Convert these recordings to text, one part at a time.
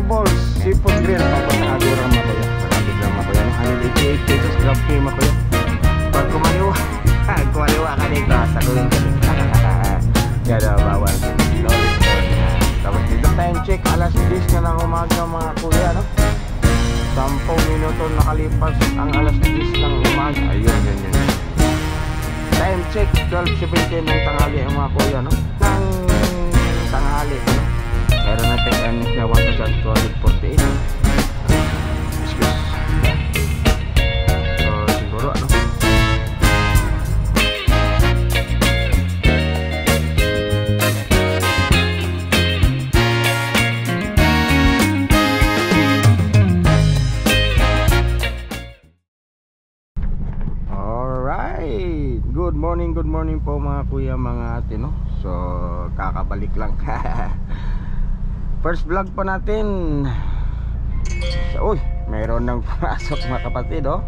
Noble Seafood Grill. Papunta Agora mga kuya. Malapit lang mga kuya. 188 pesos. Grab fee mga kuya. Pag kumaliwa ka dito, saluhin ka dito. Gada bawal. No return. Tapos dito time check. Alas 10 na ng umaga mga kuya, no? 10 minuto nakalipas ang alas 10 ng umaga. Ayun, yun. Time check 12:17 ng tanghali ang mga kuya, no? Ng tanghali, no? Meron natin earnings na 1,248. Excuse. So siguro ano? Good morning po mga kuya, mga ate, no? So kakabalik lang. First vlog po natin. So, uy, mayroon nang pasok mga kapatid, oh.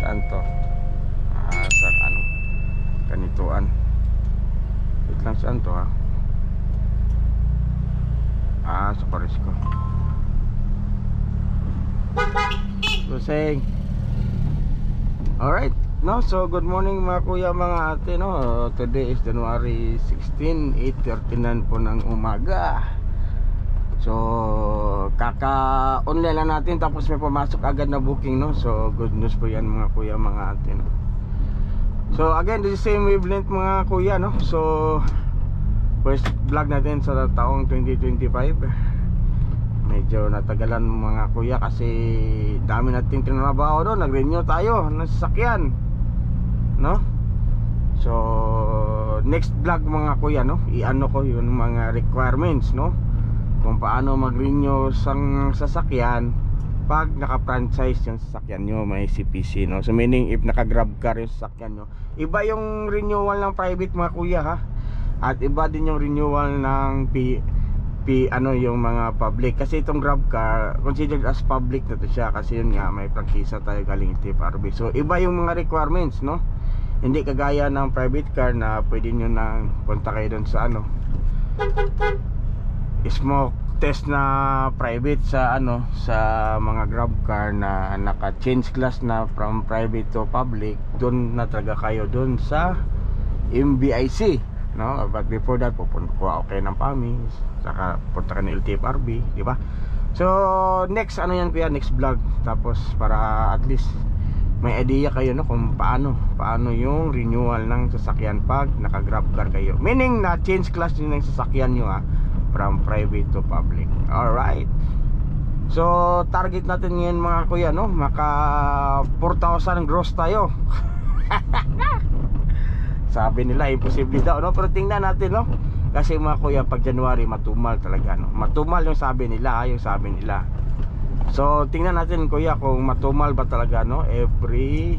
Saan to? Sa ano? Kanituan. Wait lang, saan to, ha? Sa Parisco. Luseng. Alright. No, so good morning mga kuya, mga ate, no. Today is January 16, 8:39 po ng umaga. So kaka-online lang natin, tapos may pumasok agad na booking, no. So good news po yan mga kuya, mga ate, no. So again, this is same wavelength mga kuya, no. So first vlog natin sa taong 2025. Medyo natagalan mga kuya kasi dami nating tinrabaho doon. Nag-renew tayo ng sasakyan, no? So next vlog mga kuya, no, iano ko yung mga requirements, no, kung paano mag-renew sang sasakyan pag naka-franchise yung sasakyan nyo, may CPC, no. So meaning if naka-grab car yung sasakyan nyo, iba yung renewal ng private mga kuya, ha, at iba din yung renewal ng ano, yung mga public. Kasi itong grab car considered as public na to siya, kasi yun nga may prangkisa tayo galing TFRB. So iba yung mga requirements, no. Hindi kagaya ng private car na pwede nyo nang punta kayo doon sa ano, smoke test na private sa ano, sa mga grab car na naka-change class na from private to public. Doon na talaga kayo doon sa MBIC, no. But before that, pupunta okay ng PAMI, saka punta ka ng LTFRB, di ba? So next ano yan kuya, next vlog. Tapos para at least may idea kayo, no, kung paano yung renewal ng sasakyan pag naka-grab car kayo, meaning na change class din ng sasakyan nyo, ha, from private to public. Alright. So target natin ngayon mga kuya, no, maka 4,000 gross tayo. Sabi nila imposible daw, no, pero tingnan natin, no, kasi mga kuya pag January matumal talaga, no, matumal yung sabi nila, So tingnan natin kuya kung matumal ba talaga, no, every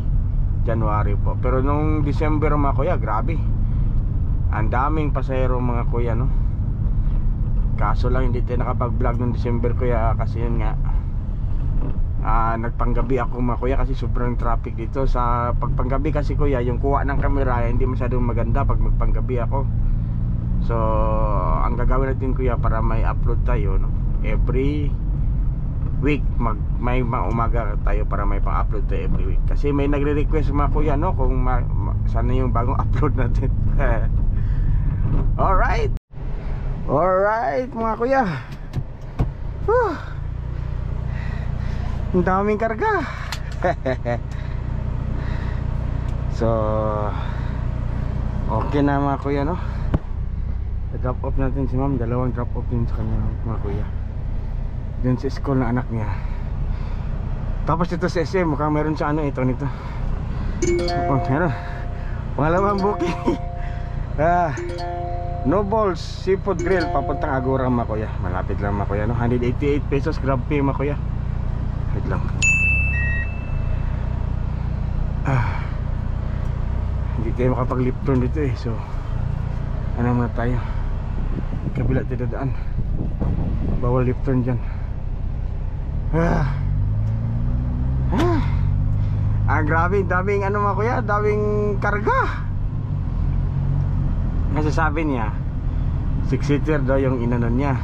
January po. Pero nung December mga kuya, grabe, ang daming pasahero mga kuya, no. Kaso lang hindi tayo nakapag-vlog nung December kuya, kasi yun nga, nagpanggabi ako mga kuya, kasi sobrang traffic dito. Sa pagpanggabi kasi kuya, yung kuha ng camera hindi masyadong maganda pag magpanggabi ako. So ang gagawin natin kuya para may upload tayo, no, every week, may umaga tayo para may pang-upload tayo every week. Kasi may nagre-request mga kuya, no, kung sana yung bagong upload natin. Alright mga kuya. Ang daming karga. So okay na mga kuya, no. Drop off natin si ma'am, dalawang drop off din sa kanya mga kuya, dun sa school na anak niya. Tapos ito sa SM, mukhang meron siya ano, ito nito. Meron pangalawang booking. Noble Seafood Grill, papuntang Agora mga kuya. Malapit lang mga kuya, no? 188 pesos grab fee mga kuya. Wait lang. Hindi tayo makapag-lip turn dito, eh. So ano muna tayo, kabila tayo dadaan, bawal lip turn dyan. Grabe, daming ano mga kuya, daming karga. Kasi sabi niya 6-seater daw yung inanon niya.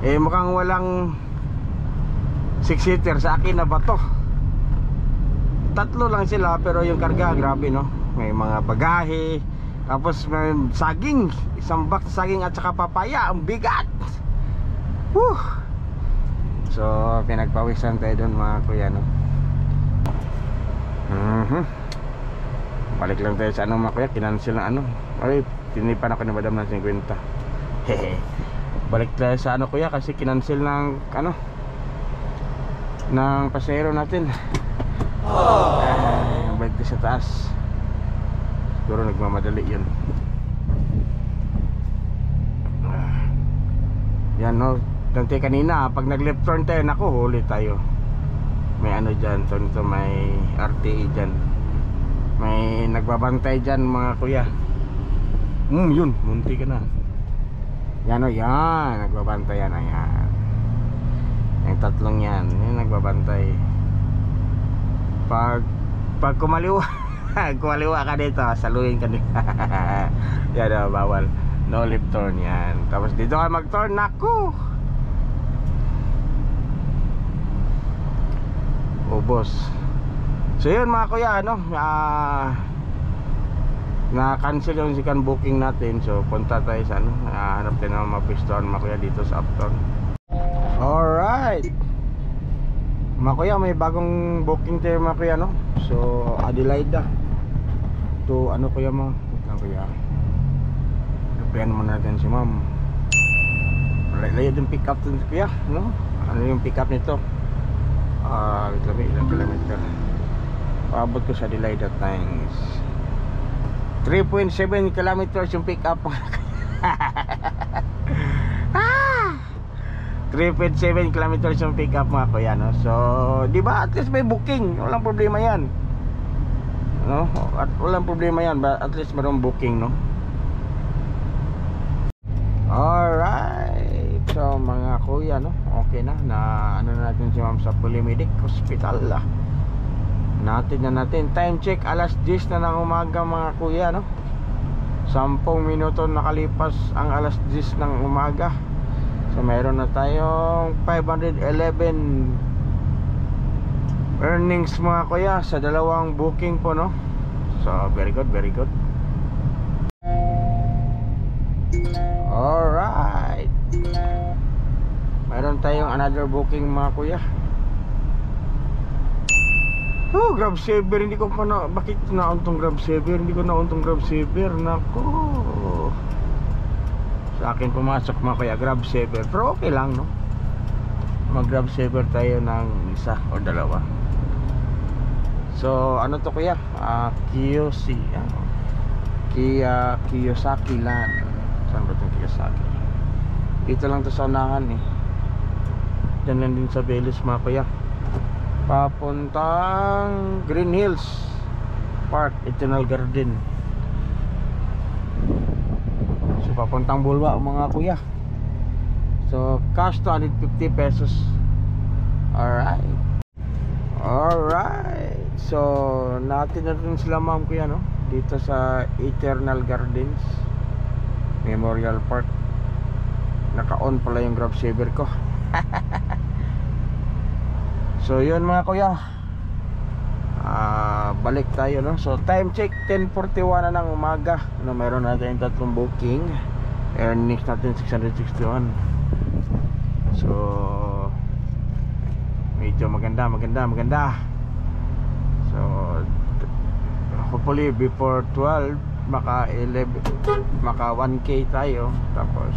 Eh mukhang walang 6-seater. Sa akin na ba to? Tatlo lang sila pero yung karga grabe no. May mga bagahe, tapos may saging, isang box saging at saka papaya. Ang bigat. Whew. So pinagpawisan tayo doon mga kuya no. Balik lang tayo sa ano mga kuya. Kinancel na ano. Ay, tinipan ako ni madam ng 50. Hehe. Balik tayo sa ano kuya kasi kinancel ng ano ng pasahero natin. Balik tayo sa taas. Siguro nagmamadali yun. Yan no. Dante kanina pag nag left turn tayo, naku huli tayo. May ano dyan, so nito may RTA dyan. May nagbabantay dyan mga kuya. Yun, munti ka na. Yan o yan, nagbabantay yan. Ayan. Yung tatlong yan, yung nagbabantay. Pag kumaliwa kumaliwa ka dito, saluhin ka dito. Yan o, bawal. No left turn yan. Tapos dito ka mag turn, naku ubos. So yun mga kuya ano, na-cancel yung second booking natin. So punta tayo sa ano, hanap tayo ng mapistohan mga kuya dito sa Uptown. Alright mga kuya, may bagong booking tayo mga kuya no. So Adelaida to ano kuya mo, lang kuya. Gapihan mo natin si ma'am. Layo din pick up din kuya no. Ano yung pick up nito? Ilang kilometer. Paabot ko sa Adelaida times 3.7 kilometers yung pick up. 3.7 kilometers yung pick up mga kuya no? So di ba at least may booking, walang problema yan no? At walang problema yan, but at least mayroong booking no? Alright, so mga kuya no, okay na ano na natin si ma'am sa Pulimedic Hospital. Natin time check alas 10 na ng umaga mga kuya no. 10 minuto nakalipas ang alas 10 ng umaga. So mayroon na tayong 511 earnings mga kuya sa dalawang booking po no. So very good, very good. Alright, mayroon tayong another booking mga kuya. Oh, Grab Saver, hindi ko pa na, bakit nauntong Grab Saver? Hindi ko nauntong Grab Saver, nako. Sa akin pumasok mga kuya, Grab Saver. Pero okay lang no, mag Grab Saver tayo ng isa o dalawa. So ano to kuya, Kiyosaki, Kiyosaki Land. Saan ba itong Kiyosaki? Dito lang to sa unahan eh. Diyan lang din sa Velis mga kuya. Papuntang Green Hills Park, Eternal Garden. So papuntang Bulwa mga kuya. So cash 250 pesos. Alright. Alright. So natin na rin sila ma'am kuya no, dito sa Eternal Gardens Memorial Park. Naka-on pala yung Grab Saver ko. So yun mga kuya, balik tayo no. So time check 10:41 na ng umaga no, meron natin tatlong booking. Earnings natin 661. So medyo maganda. So hopefully before 12 maka 1k tayo. Tapos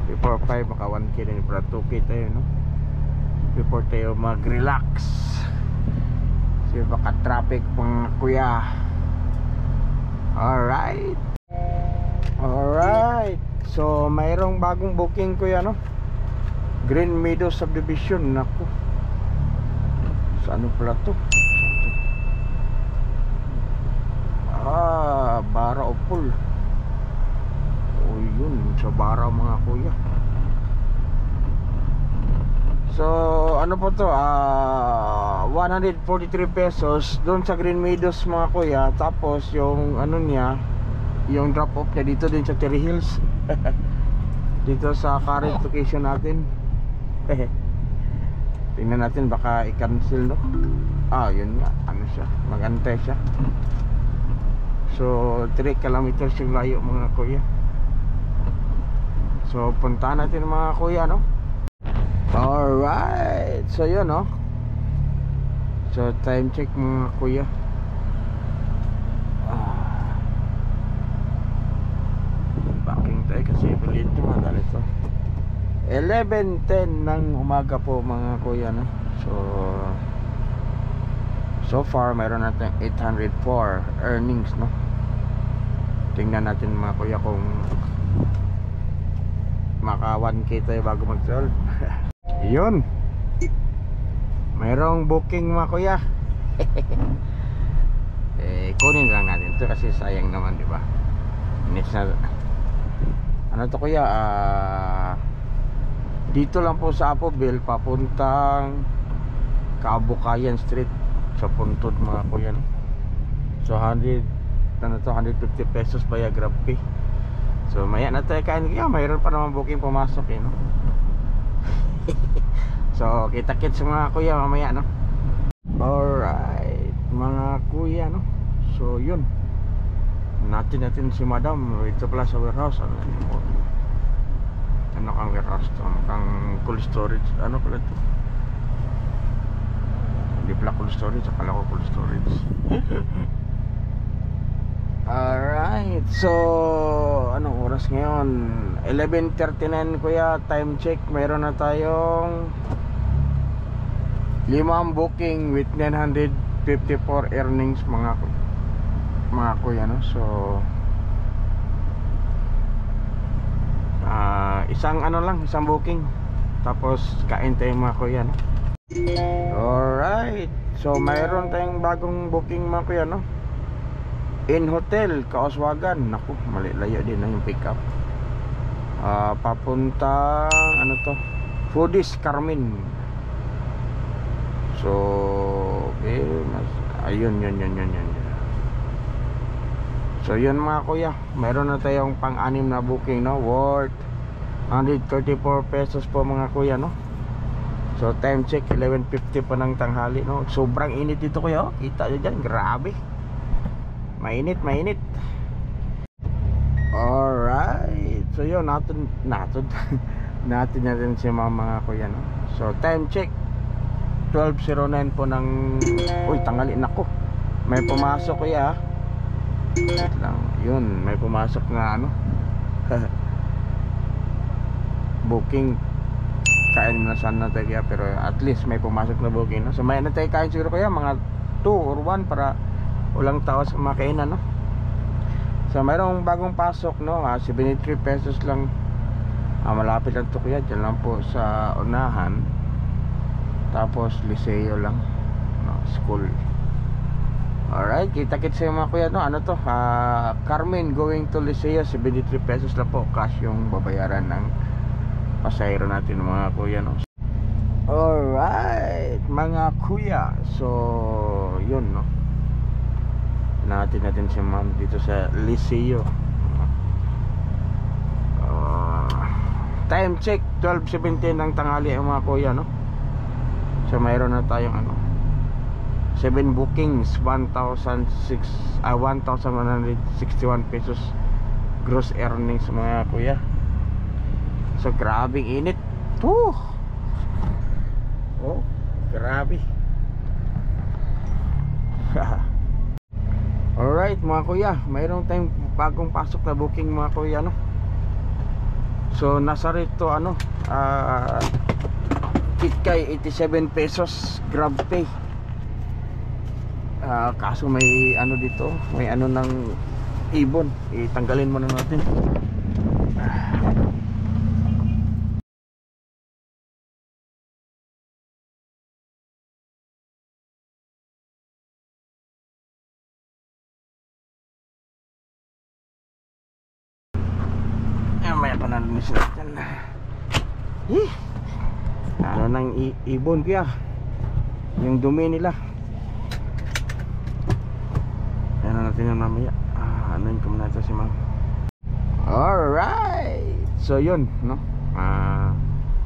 before 5 maka 1k din, para 2k tayo no, before tayo mag relax. Kasi baka traffic mga kuya. Alright. So mayroong bagong booking kuya no, Green Meadows Subdivision. Naku, sa ano pala to? Bara Opol. O yun, sa Bara mga kuya. So ano po to, 143 pesos doon sa Green Meadows mga kuya. Tapos yung ano niya, yung drop off niya dito din sa Terry Hills. Dito sa current location natin. Tingnan natin baka i-cancel, no? Yun nga, ano siya, magantay siya. So 3 kilometers yung layo mga kuya. So puntahan natin mga kuya, no? Alright, so yun, no? So time check mga kuya. Backing tayo kasi ulit naman ito. 11:10 ng umaga po mga kuya, no? So far mayroon natin 804 earnings, no? Tingnan natin mga kuya kung maka 1k tayo bago mag-solve. Yun, mayroong booking mga kuya. Kunin lang natin to kasi sayang naman, di ba? Ano to kuya, dito lang po sa Apoville papuntang Kabukayan Street sa Puntod mga kuya, no? So 150 pesos pa ya Grab pay. So maya na tayo kain. Mayroon pa naman booking pumasok, no? So kita-kits mga kuya mamaya, no? Alright mga kuya, no? So yun, natin si madam ito pala sa warehouse. Ano kang warehouse to? Kang cold storage. Ano pala to? Hindi pala cold storage, akala ko cold storage. Alright, so anong oras ngayon? 11:39 kuya, time check. Mayroon na tayong 5 booking with 954 earnings mga kuya, no? So isang booking, tapos kain tayo mga kuya, no? Alright, so mayroon tayong bagong booking mga kuya, no? In hotel Kaoswagan. Naku, mali, layo din na yung pick up. Papuntang ano to, Foodies Carmen. So okay, ayun. So yun mga kuya, mayroon na tayong pang-anim na booking, no? Worth 134 pesos po mga kuya, no? So time check 11:50 pa ng tanghali, no? Sobrang init dito kuya, oh. Kita nyo dyan, grabe. Mainit. Alright, so yun, natin si mga kuya, no? So time check 12:09 po ng tanghali. Nako, may pumasok kuya. Wait lang, yun, may pumasok na ano booking. Kain na sana tayo kaya, pero at least may pumasok na booking, no? So may na tayo kain siguro kaya mga 2 or 1 para walang tao sa makainan, no? So mayroong bagong pasok, no? 73 pesos lang. Malapit lang to kuya, dyan lang po sa unahan. Tapos Liceo lang, no? School. Alright, kita-kits sa mga kuya, no? Ano to? Carmen going to Liceo, 73 pesos lang po. Cash yung babayaran ng pasahero natin mga kuya, no? Alright mga kuya, so yun, no? Natin si ma'am dito sa Liceo. Time check 12:17 ng tanghali mga kuya, no? So mayroon na tayong 7 bookings, 1,161 pesos gross earnings mga kuya. So grabing init. Oh, grabe. Alright mga kuya, mayroong tayong bagong pasok na booking mga kuya, no? So nasa rito Kitkay 87 pesos Grab pay. Kaso may dito, may ng ibon. Itanggalin muna natin. May panalinis natin. Ng ibon kaya yung dumi nila. Yan natin yung mamaya. Anuin ko muna ito si ma'am. Alright, so yun, no?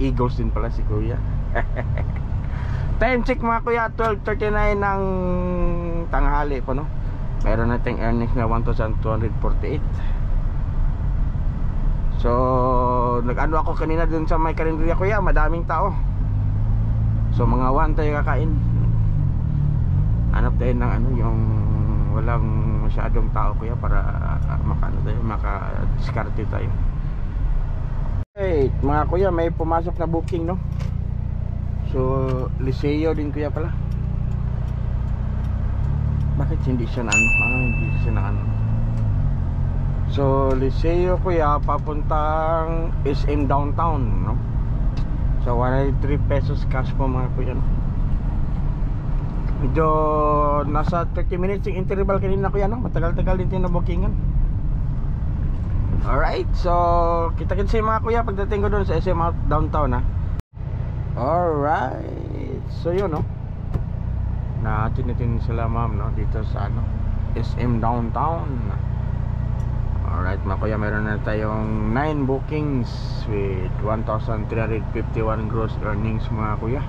Eagles din pala si kuya. Time check mga kuya, 12:39 ng tanghali po, no? Meron nating earnings na 1,248. So nag-ano ako kanina dun sa may karinderya kuya, madaming tao. So mga 1 tayo kakain. Hanap tayo ng ano, yung walang masyadong tao kuya, para makano tayo, maka-diskarte tayo. Hey mga kuya, may pumasok na booking, no? So Liceo din kuya pala. Bakit hindi siya na ano? Hindi siya na ano. So Liceo kuya, papuntang SM downtown, no? So 103 pesos cash po mga kuya, no? Medyo nasa 30 minutes yung interval kanina kuya, no? Matagal-tagal din yung bookingan. Alright, so kita-kits mga kuya pagdating ko doon sa SM downtown, ha? Alright, so yun, no? Natin sila ma'am, no? Dito sa ano, SM downtown. Alright mga kuya, meron na tayong 9 bookings with 1,351 gross earnings mga kuya.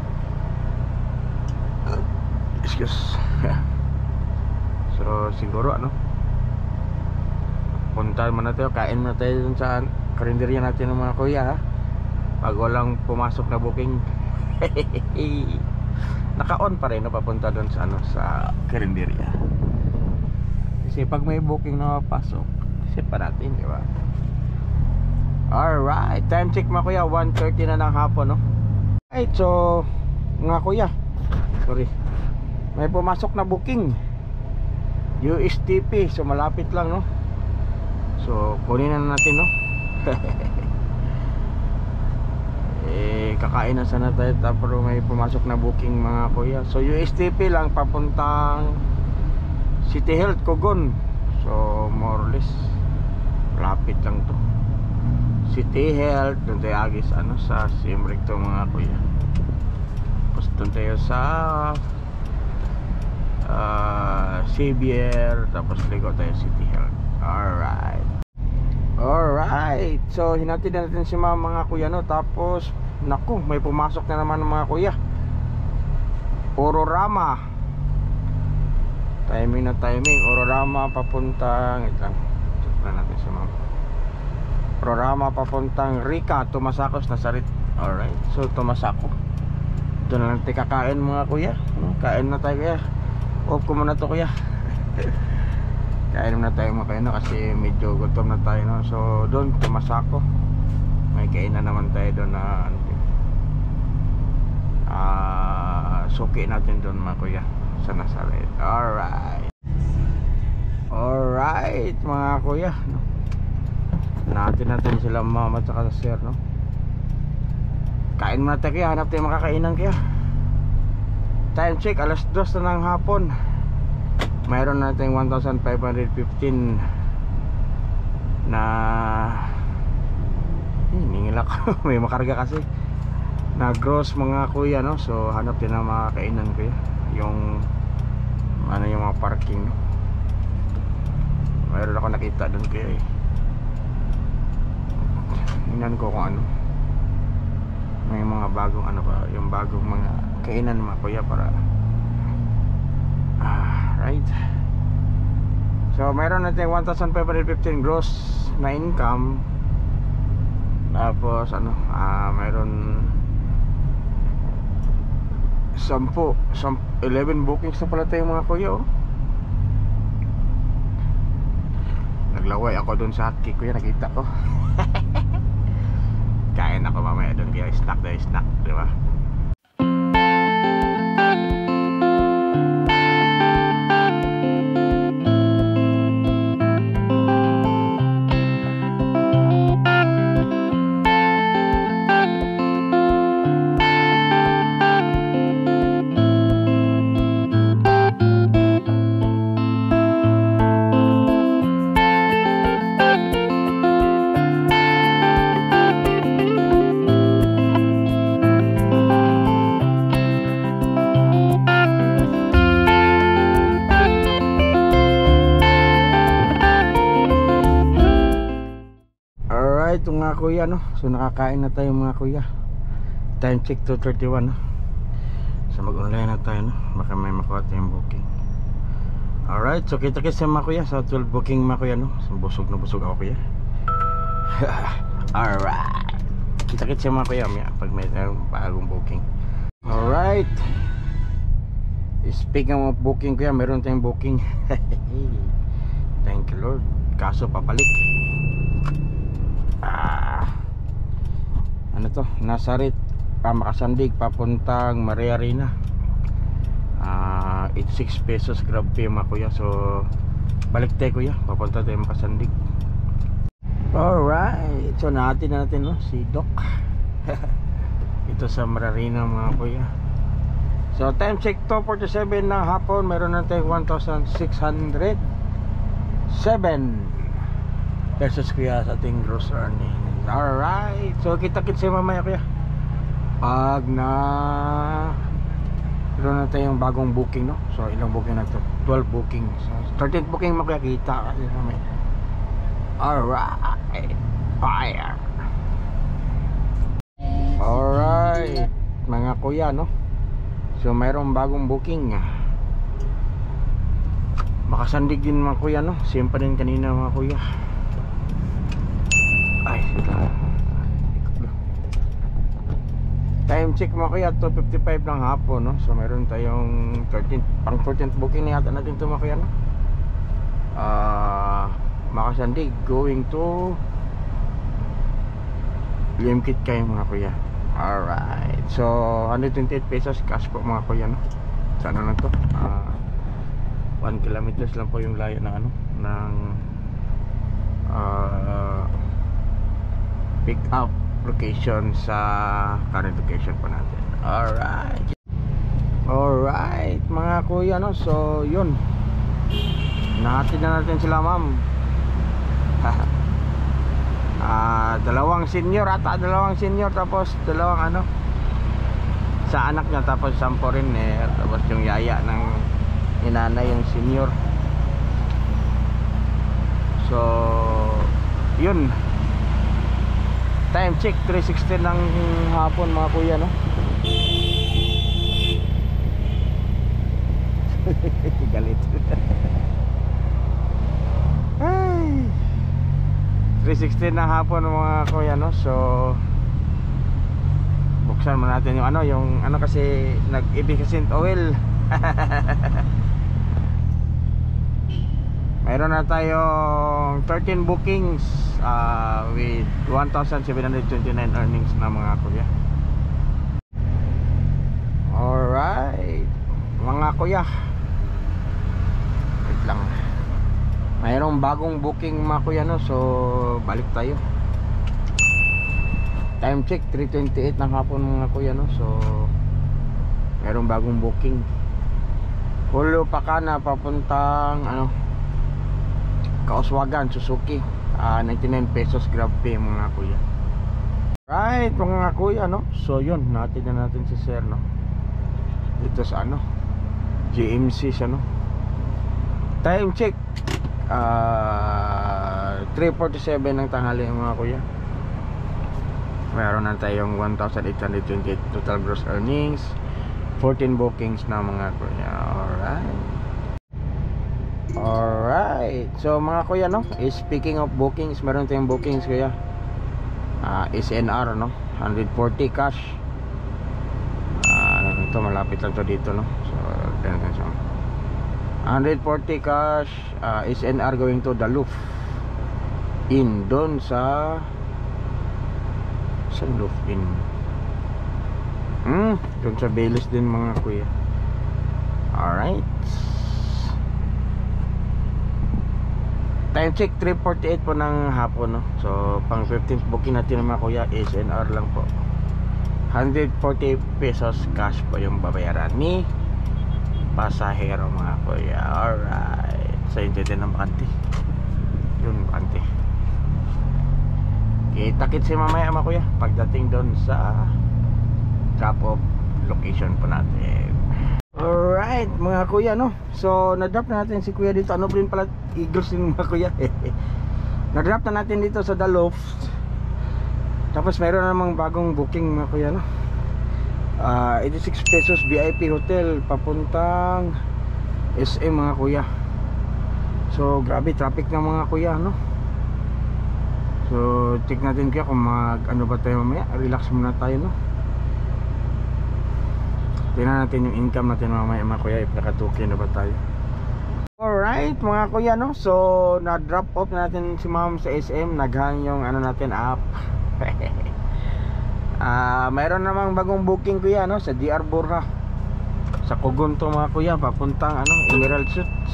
Excuse. So siguro ano, punta muna tayo, kain muna tayo dun sa karinderya natin ng mga kuya, ha? Pag walang pumasok na booking. Naka-on pa rin, no? Papunta dun sa ano, sa karinderya. Kasi pag may booking na mapasok, set pa natin, di ba? Alright, time check mga kuya, 1:30 na ng hapon, no? Alright, so mga kuya, sorry, may pumasok na booking USTP, so malapit lang, no? So kunin na natin, no? Kakain na sana tayo, tapos may pumasok na booking mga kuya. So USTP lang, papuntang City Health, Cogon. So more or less lapit lang to. City Health, doon tayo agis ano, sa Simric to mga kuya. Tapos doon tayo sa Xavier, tapos ligo tayo City Health. Alright, so hinatid na natin si mga kuya, no? Tapos naku, may pumasok na naman ng mga kuya. Ororama. Timing Ororama papuntang, ito lang, check na natin si ma'am. Ororama papuntang Rica, Tumasacos, Nazaret. Alright, so Tumasaco, ito na lang tayo kakain mga kuya. Kain na tayo kuya. Off ko muna to kuya. Kain muna tayo mga kuya, no? Kasi medyo gutom na tayo, no? So doon Tumasaco, may kainan naman tayo doon na suki natin doon mga kuya, sa Nazaret. Alright mga kuya, no? Natin sila mama at saka sir, no? Kain muna tayo kaya, hanap tayo makakainan kaya. Time check, 2:00 na ng hapon. Mayroon natin 1,515 na ningil ako. May makarga kasi na gross mga kuya, no? So hanap din ng mga kainan kuya, yung ano, yung mga parking, no? Mayroon ako nakita doon kuya, eh. Tingnan ko kung ano, may mga bagong ano pa, yung bagong mga kainan mga kuya, para right. So mayroon natin 1,515 gross na income. Tapos ano, mayroon 11 bookings na pala tayo mga kuya, oh. Naglaway ako dun sa hotcake kuya, nakita ko. Kain ako mamaya dun kaya, snack, di ba? Ito mga kuya, no? So nakakain na tayo mga kuya. Time check 2:31 no? So mag-online na tayo no? Baka may makuha tayong booking. Alright, so kita-kits sa mga kuya sa 12 booking mga kuya no? So busog na busog ako kuya. Alright, kita-kits sa mga kuya pag may bagong booking. Alright, speaking of booking kuya, meron tayong booking. Thank you Lord. Kaso papalik. Ano to? Nasarit, Makasandig papuntang Maria Reina. 86 pesos grab fee mga kuya. So balik tayo kuya, papunta tayo Makasandig. Alright, so natin no, si Doc. Ito sa Maria Reina mga kuya. So time check 2:47 ng hapon. Meron na tayong 1,607 pesos kuya sa ating gross earnings. Alright, so kita-kits mamaya kuya pag na meron na tayong bagong booking no. So ilang booking na to? 12 booking. So 13th booking mo kuya, kita kasi mamaya. Alright, fire. Alright mga kuya no, so mayroong bagong booking. Makasandig din mga kuya no, same pa din kanina mga kuya. Ay, time check mga kuya 2:55 ng hapon no. So meron tayong 14th booking na yata natin ito mga kuya no. Makasandig going to Limkit kayo mga kuya. Alright, so 128 pesos cash po mga kuya no. Sa ano lang to, 1 kilometers lang po yung layo ng ano, ng pick up location sa current location po natin. Alright, alright mga kuya no. So yun, natin na natin sila ma'am. Dalawang senior ata, tapos dalawang ano sa anak niya, tapos isang foreigner, tapos yung yaya ng inanay yung senior. So yun, time check 3:16 ng hapon mga kuya no. Galit. Ay, 3:16 ng hapon mga kuya no. So buksan mo natin yung ano kasi nag-efficient oil. Mayroon na tayong 13 bookings with 1,729 earnings na mga kuya. Alright mga kuya, wait lang, mayroong bagong booking mga kuya no. So balik tayo. Time check 3:28 ng hapon mga kuya no. So mayroong bagong booking, Hulo Pakana papuntang Kauswagan Suzuki, 99 pesos grab fee mga kuya. Right mga kuya no. So yun, natin na natin si sir no, dito sa GMC siya no. Time check 3:47 ng tanghali mga kuya. Meron na tayong 1,828 total gross earnings, 14 bookings na mga kuya. Alright, so mga kuya no, speaking of bookings, meron tayong bookings kuya. SNR no, 140 cash. Ito malapit lang to dito no. So 140 cash, SNR going to Daluf in doon sa Luf in doon sa Belis din mga kuya. Alright, time check 3:48 po ng hapon no. So pang 15th booking natin mga kuya, SNR lang po, 140 pesos cash po yung babayaran ni pasahero mga kuya. Alright, so yun din ng bakante, yun bakante. Kita-kits mamaya mga kuya pagdating doon sa drop off location po natin. Alright mga kuya no. So na-drop na natin si kuya dito. Ano din pala, Eagles din mga kuya. Na-drop na natin dito sa Daluf. Tapos mayroon namang bagong booking mga kuya no. 86 pesos VIP hotel papuntang SM mga kuya. So grabe traffic ng mga kuya, no? So check natin kaya kung ano ba tayo mamaya. Relax muna tayo, no? Tingnan natin yung income natin mamaya mga kuya, if nakatuki na ba tayo. Alright mga kuya, no? So na drop off natin si ma'am sa SM. Naghang yung ano natin app. Mayroon namang bagong booking kuya, no? Sa DR Borja, sa Cogonto mga kuya, papuntang ano, Emerald Suites.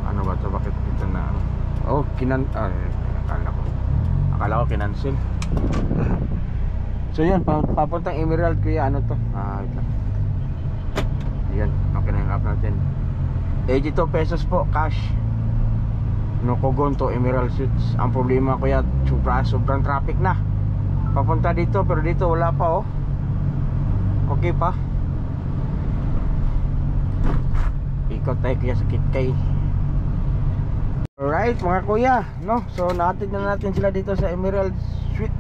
Ano ba to? Bakit dito na ano? Oh, akala ko kinancel. So yun, papuntang Emerald kuya, ano to? Wait lang. Ayan, okay na yung app natin. 82 pesos po cash, no? Cogonto Emerald Suites. Ang problema kuya, sobrang traffic na papunta dito, pero dito wala pa, oh. Okay pa. Ikot tayo kaya sa Kitkay. Alright mga kuya, no? So natin na natin sila dito sa Emerald Suite.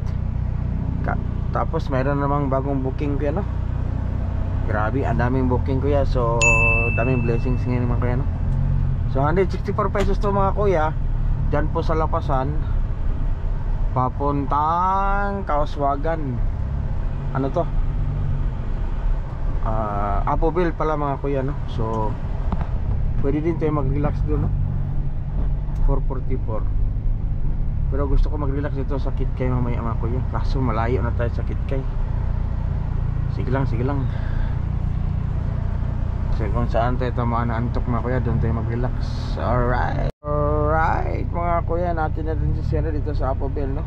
Tapos mayroon namang bagong booking kuya, no? Grabe, ang daming booking kuya. So daming blessings ngayon mga kuya, no? So 164 pesos to mga kuya. Diyan po sa Lapasan, papuntang Kauswagan. Ano to? Apoville pala mga kuya, no? So pwede din tayo mag-relax doon, no? 444. Pero gusto ko mag-relax dito sa Kitkay mamaya mga kuya. Kaso malayo na tayo sa Kitkay. Sige lang, sige lang. Kasi kung saan tayo tamaan na antok mga kuya, doon tayo mag-relax. Alright. Alright mga kuya, natin na din si Sierra dito sa Apoville, no?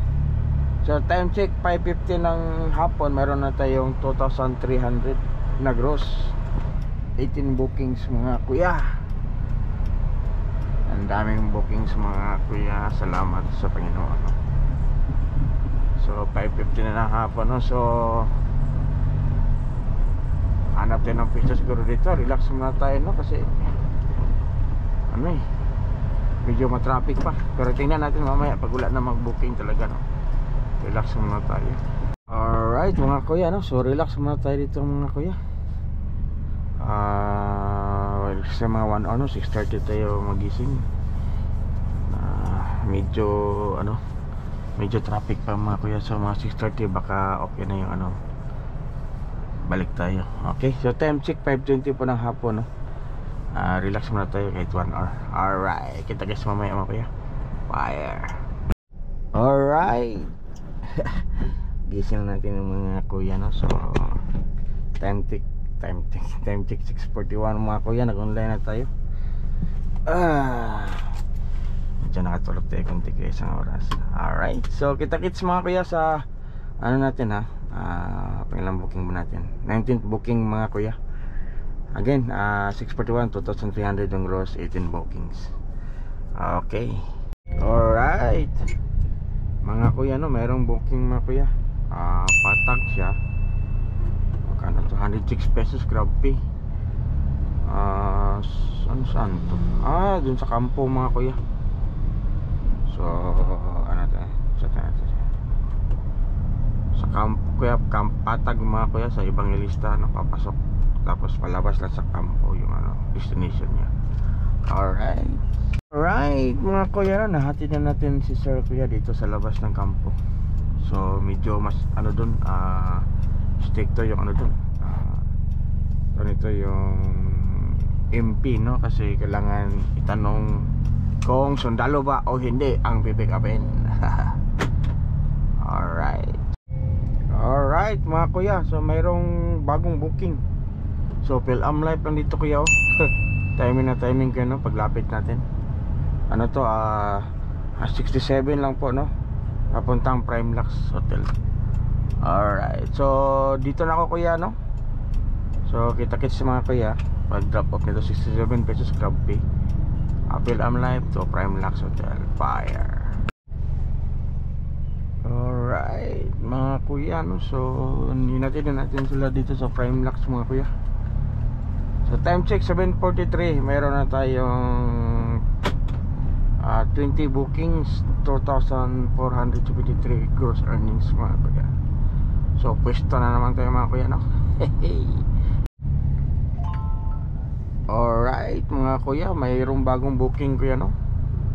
So time check 5:50 ng hapon. Meron na tayong 2,300 na gross. 18 bookings mga kuya. Ang daming bookings mga kuya. Salamat sa Panginoon, no? So 5:50 na ng hapon, no? So hanap tayo ng pwesto siguro dito. Relax muna tayo, no? Kasi ano eh, medyo matraffic pa. Pero tingnan natin mamaya pag wala na mag-booking talaga, no? Relax muna tayo. Alright mga kuya, no? So relax muna tayo dito mga kuya. Sa mga 1 hour, no? 6:30 tayo magising. Medyo ano, medyo traffic pa mga kuya. So mga 6:30 baka okay na yung ano, balik tayo. Okay, so time check 5:20 po ng hapon, no? Relax muna tayo kahit 1 hour. Alright, kita guys mamaya mga kuya. Fire. Alright. Gising natin yung mga kuya, no? So time check 6:41 mga kuya. Nag-online na tayo. Medyo nakatulog tayo kunti kaya isang oras. Alright, so kita-kits mga kuya sa ano natin, ha? Pangilang booking ba natin? 19th booking mga kuya. Again, 6:41, 2,300 yung gross, 18 bookings. Okay. Alright mga kuya, no? Mayroong booking mga kuya. Patag siya. Magkano to? 106 pesos, grabe. Saan to? Dun sa kampo mga kuya. So ano to? Sa kampo kuya, patag mga kuya. Sa ibang ilista napapasok, tapos palabas lang sa kampo yung ano, destination niya. Alright. Alright mga kuya, no? Nahatid na natin si Sir kuya dito sa labas ng kampo. So medyo mas ano dun, stricto yung ano dun, ito yung MP, no? Kasi kailangan itanong kung sundalo ba o hindi ang pipick upin. Alright. Alright mga kuya, so mayroong bagong booking. So Philam Life lang dito kuya, oh. Timing na timing kayo, no? Paglapit natin. Ano to, 67 lang po, no? Papuntang Prime Lux Hotel. Alright, so dito na ako kuya, no? So kita-kits sa mga kuya. Pag drop off nito 67 pesos grab pay. Philam Life to Prime Lux Hotel. Fire. Alright mga kuya, no? So hinatid na natin sila dito sa Prime Lux mga kuya. So time check 7:43. Mayroon na tayong 20 bookings, 2,473 gross earnings mga kuya. So pwesto na naman tayo mga kuya, no? Alright mga kuya, mayroong bagong booking kuya, no?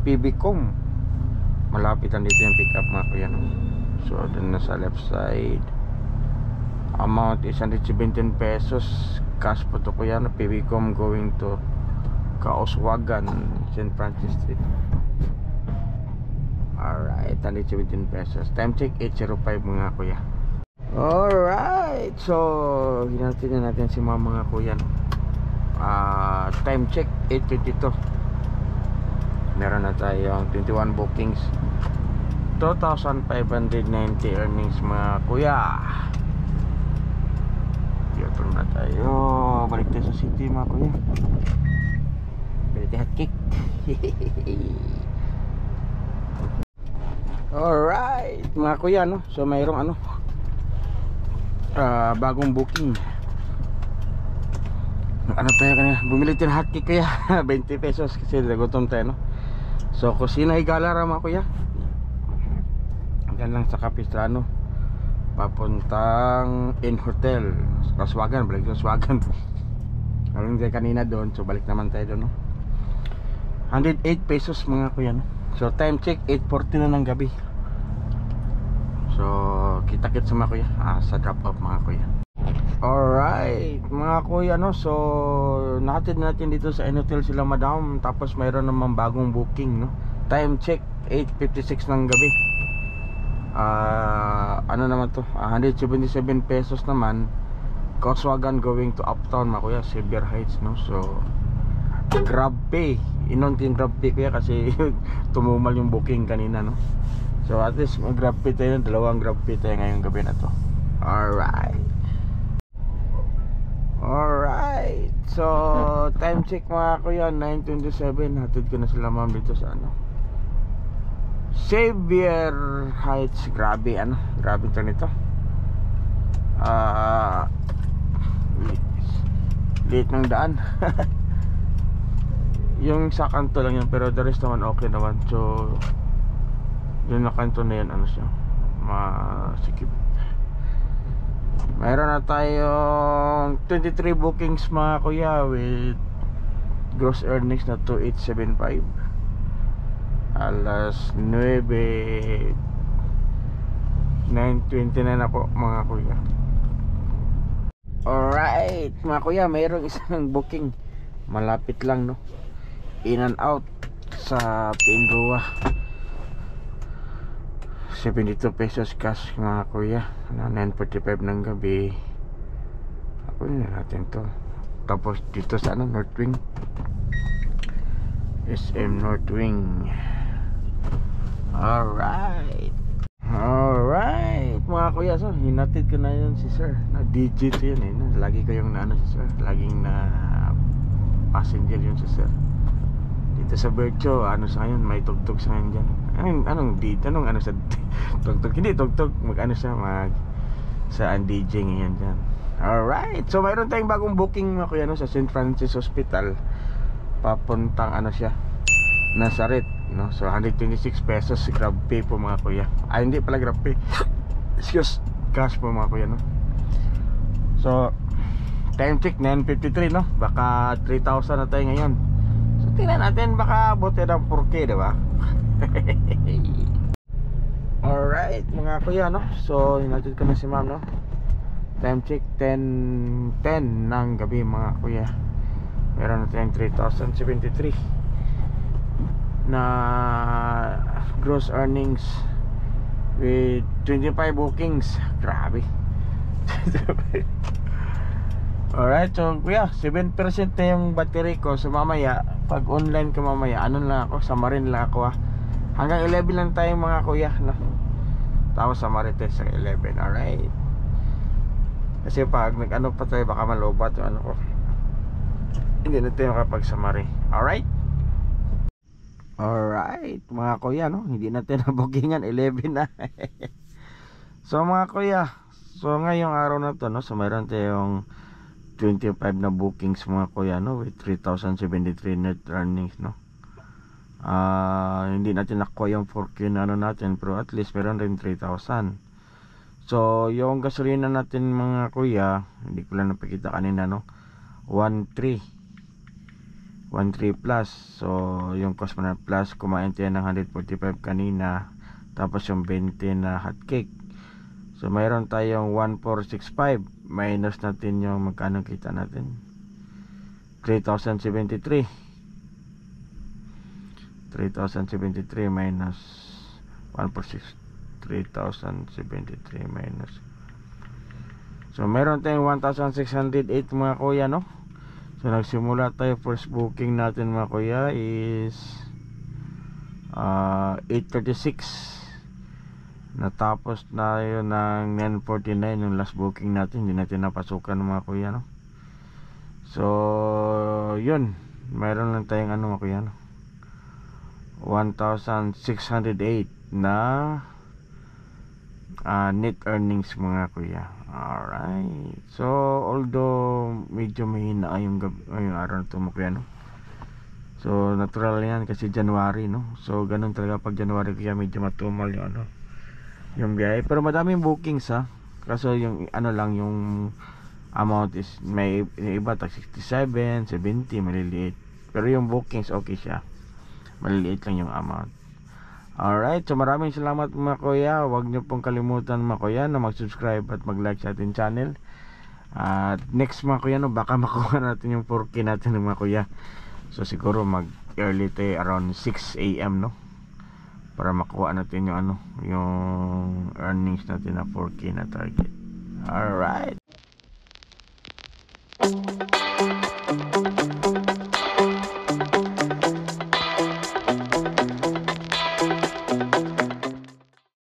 PBcom. Malapitan dito yung pick up mga kuya, no? So dun na sa left side. Amount is 117 pesos. Cash po to kuya, no? PBcom going to Kaoswagan, St. Francis Street. Alright, 117 pesos. Time check 8:05 mga kuya. Alright, so hinantin na natin si mga kuya, no? Time check 8:22. Meron na tayong 21 bookings, 2,590 earnings mga kuya. Dito na tayo. Balik tayo sa city mga kuya. Balik tayo hot cake. Alright mga kuya, no? So mayroong bagong booking. Ano tayo kanina? Bumili tayo ng hotcake kuya. 20 pesos kasi nagutom tayo, no? So Kusina Higala mga kuya. Yan lang sa Capistrano, papuntang In Hotel Kaswagan. Balik sa Kaswagan. Alam tayo kanina doon, so balik naman tayo doon, no? 108 pesos mga kuya, no? So time check 8:40 na ng gabi. So kita-kits mga kuya sa drop off mga kuya. Alright mga kuya, no? So natin dito sa N-Hotel sila madam. Tapos mayroon naman bagong booking, no? Time check 8:56 ng gabi. Ano naman to, 177 pesos naman. Kaswagan going to Uptown mga kuya, Xavier Heights, no? So Grab pay. Inunting Grab pay kuya kasi tumumal yung booking kanina, no? So at least mag-Grab pay tayo, dalawang Grab pay tayo ngayong gabi na to. Alright, so time check mga kuya 9:27. Hatid ko na sila ma'am dito sa Xavier Heights. Grabe ito nito. Late ng daan. Yung sa kanto lang yun, pero the rest naman okay naman. So yung nakanto na yan, siya, masikip. Mayroon na tayong 23 bookings mga kuya, with gross earnings na 2,875. Alas 9:29 na po mga kuya. Alright mga kuya, mayroong isang booking malapit lang, no? In and out sa Pinrua, 72 pesos cash mga kuya. 9:45 ng gabi. Ako na natin to. Tapos dito sa North Wing, SM North Wing. Alright mga kuya, so hinatid ko na yun si sir. Na digit yun lagi ko yung si sir, laging na passenger yun si sir. Dito sa Bercho, sa ngayon, may tugtog sa ngayon dyan. Anong sa tugtog? Hindi tugtog, siya, saan DJ ngayon dyan. Alright, so mayroon tayong bagong booking mga kuya, no? Sa St. Francis Hospital, papuntang siya, Nazareth, no? So 126 pesos Grab pay po mga kuya. Hindi pala Grab pay. Excuse, cash po mga kuya, no? So time check 9:53, no? Baka 3,000 na tayo ngayon. So tingnan natin, baka buti ng 4K, diba? Alright mga kuya, no? So hinatid ko na si ma'am, no? Time check 10:10 ng gabi mga kuya. Meron na tayong 3,073 na gross earnings with 25 bookings. Grabe. Alright, so kuya, 7% na yung battery ko. So mamaya, pag online ka mamaya, Samarin lang ako, hanggang 11 lang tayo mga kuya, no? Tapos Samarin tayo sa 11. Alright, kasi pag pa tayo, baka malobat yung ko, hindi na tayo makapag-Samari. Alright mga kuya, no? Hindi natin na bookingan, 11 na. So mga kuya, so ngayong araw na to, no? So mayroon tayong 25 na bookings mga kuya, no? With 3,073 net earnings, no? Hindi natin nakuha yung 4K na natin, pero at least meron rin 3,000. So yung gasolina natin mga kuya, hindi ko lang napakita kanina, no, 1.3 plus. So yung cost mo na plus, kumain tayo ng 145 kanina, tapos yung 20 na hot cake. So mayroon tayong 1465 minus natin yung magkano kita natin, 3073 minus 146, 3073 minus. So meron tayong 1608 mga kuya, no. So nagsimula tayo, first booking natin mga kuya is 8:36. Natapos na yun ng 9:49 yung last booking natin, hindi natin napasukan mga kuya, no. So yun, meron lang tayong ano mga kuya, no, 1608 na net earnings mga kuya. Alright, so although medyo mahina yung araw na ito mga kuya, no. So natural yan kasi January, no. So ganun talaga pag January, kaya medyo matumal yung ano, yung biyahe. Pero madaming bookings ha, kaso yung ano lang, yung amount is may iba tag 67, 70, maliliit. Pero yung bookings okay siya, maliliit lang yung amount. Alright, so maraming salamat mga kuya. Huwag nyo pong kalimutan mga kuya na mag-subscribe at mag-like sa ating channel. At next mga kuya, no, baka makuha natin yung 4K natin mga kuya. So siguro mag-early tayo around 6 AM, no, para makuha natin yung ano, yung earnings natin na 4K na target. Alright.